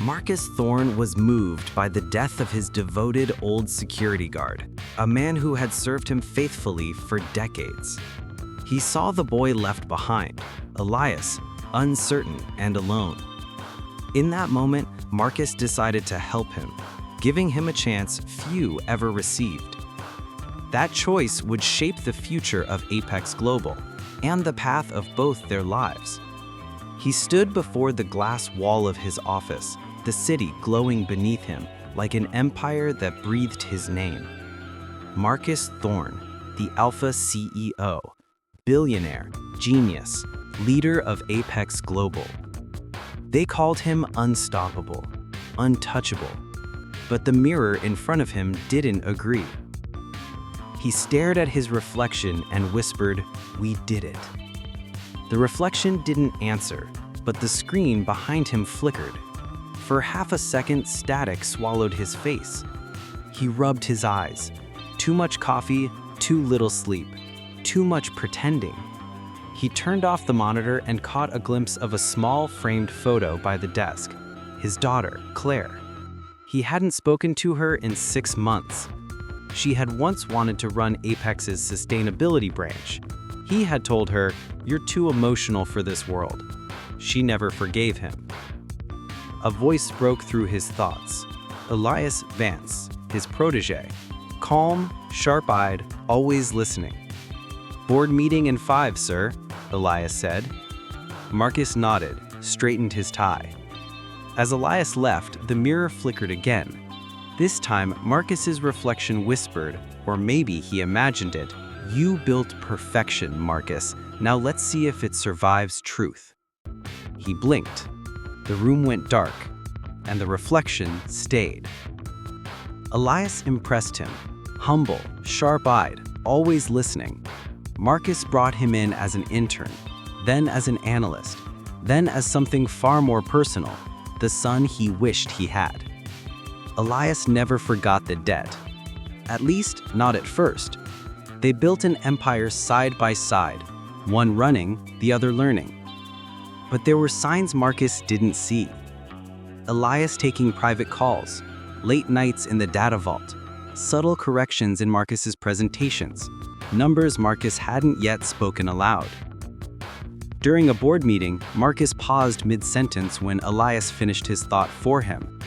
Marcus Thorne was moved by the death of his devoted old security guard, a man who had served him faithfully for decades. He saw the boy left behind, Elias, uncertain and alone. In that moment, Marcus decided to help him, giving him a chance few ever received. That choice would shape the future of Apex Global and the path of both their lives. He stood before the glass wall of his office, the city glowing beneath him like an empire that breathed his name. Marcus Thorne, the Alpha CEO, billionaire, genius, leader of Apex Global. They called him unstoppable, untouchable, but the mirror in front of him didn't agree. He stared at his reflection and whispered, "We did it." The reflection didn't answer, but the screen behind him flickered. For half a second, static swallowed his face. He rubbed his eyes. Too much coffee, too little sleep, too much pretending. He turned off the monitor and caught a glimpse of a small framed photo by the desk. His daughter, Claire. He hadn't spoken to her in 6 months. She had once wanted to run Apex's sustainability branch. He had told her, "You're too emotional for this world." She never forgave him. A voice broke through his thoughts. Elias Vance, his protégé, calm, sharp-eyed, always listening. "Board meeting in 5, sir," Elias said. Marcus nodded, straightened his tie. As Elias left, the mirror flickered again. This time, Marcus's reflection whispered, or maybe he imagined it, "You built perfection, Marcus. Now let's see if it survives truth." He blinked. The room went dark, and the reflection stayed. Elias impressed him. Humble, sharp-eyed, always listening. Marcus brought him in as an intern, then as an analyst, then as something far more personal, the son he wished he had. Elias never forgot the debt. At least, not at first. They built an empire side by side, one running, the other learning. But there were signs Marcus didn't see. Elias taking private calls, late nights in the data vault, subtle corrections in Marcus's presentations, numbers Marcus hadn't yet spoken aloud. During a board meeting, Marcus paused mid-sentence when Elias finished his thought for him.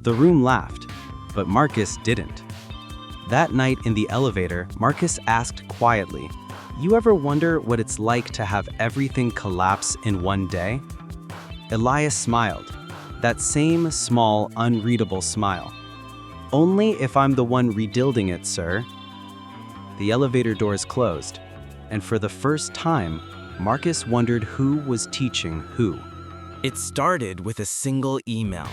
The room laughed, but Marcus didn't. That night in the elevator, Marcus asked quietly, "You ever wonder what it's like to have everything collapse in one day?" Elias smiled, that same small, unreadable smile. "Only if I'm the one rebuilding it, sir." The elevator doors closed, and for the first time, Marcus wondered who was teaching who. It started with a single email.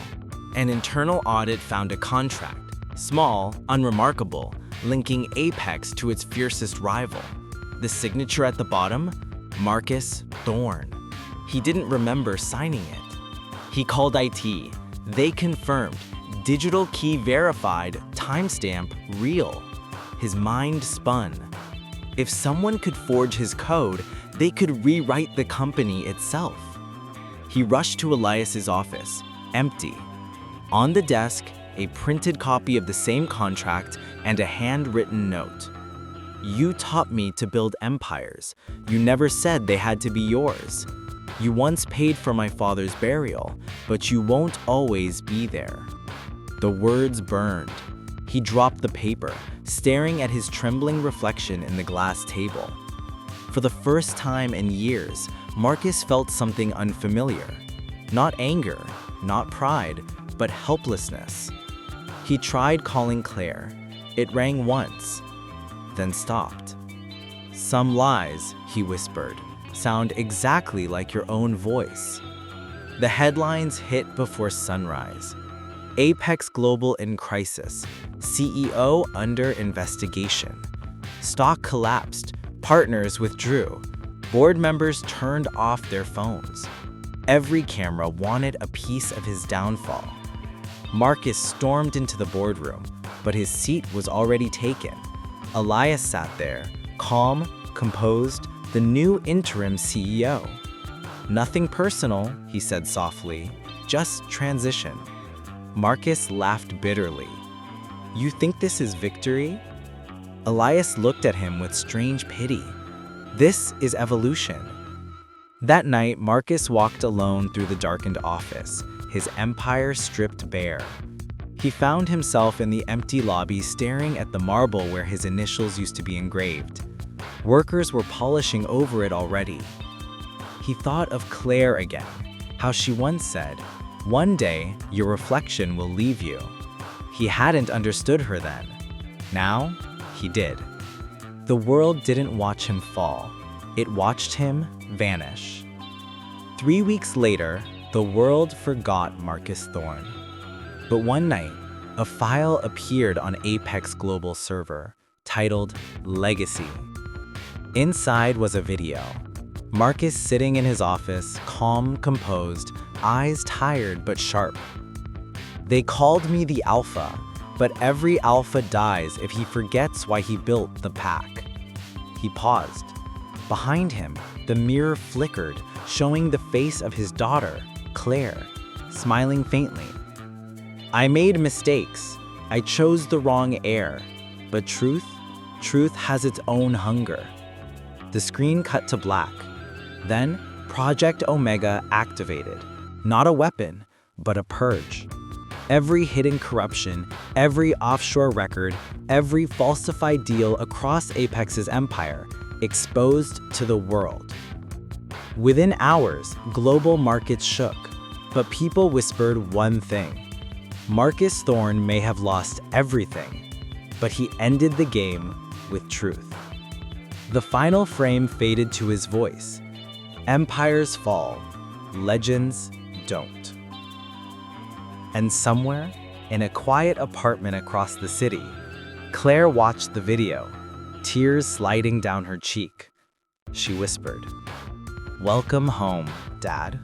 An internal audit found a contract, small, unremarkable, linking Apex to its fiercest rival. The signature at the bottom? Marcus Thorne. He didn't remember signing it. He called IT. They confirmed. Digital key verified, timestamp real. His mind spun. If someone could forge his code, they could rewrite the company itself. He rushed to Elias's office, empty. On the desk, a printed copy of the same contract and a handwritten note. "You taught me to build empires. You never said they had to be yours. You once paid for my father's burial, but you won't always be there." The words burned. He dropped the paper, staring at his trembling reflection in the glass table. For the first time in years, Marcus felt something unfamiliar. Not anger, not pride, but helplessness. He tried calling Claire. It rang once, then stopped. "Some lies," he whispered, "sound exactly like your own voice." The headlines hit before sunrise. Apex Global in crisis. CEO under investigation. Stock collapsed. Partners withdrew. Board members turned off their phones. Every camera wanted a piece of his downfall. Marcus stormed into the boardroom, but his seat was already taken. Elias sat there, calm, composed, the new interim CEO. "Nothing personal," he said softly. just transition. Marcus laughed bitterly. You think this is victory? Elias looked at him with strange pity. This is evolution. That night, Marcus walked alone through the darkened office, his empire stripped bare. He found himself in the empty lobby staring at the marble where his initials used to be engraved. Workers were polishing over it already. He thought of Claire again, how she once said, "One day, your reflection will leave you." He hadn't understood her then. Now, he did. The world didn't watch him fall. It watched him vanish. 3 weeks later, the world forgot Marcus Thorne. But one night, a file appeared on Apex Global server, titled Legacy. Inside was a video. Marcus sitting in his office, calm, composed, eyes tired but sharp. They called me the Alpha, but every Alpha dies if he forgets why he built the pack. He paused. Behind him, the mirror flickered, showing the face of his daughter, Claire, smiling faintly. I made mistakes. I chose the wrong heir. But truth has its own hunger. The screen cut to black. Then, Project Omega activated. Not a weapon, but a purge. Every hidden corruption, every offshore record, every falsified deal across Apex's empire, exposed to the world. Within hours, global markets shook, but people whispered one thing. Marcus Thorne may have lost everything, but he ended the game with truth. The final frame faded to his voice. Empires fall, legends don't. And somewhere, in a quiet apartment across the city, Claire watched the video, tears sliding down her cheek. She whispered, "Welcome home, Dad."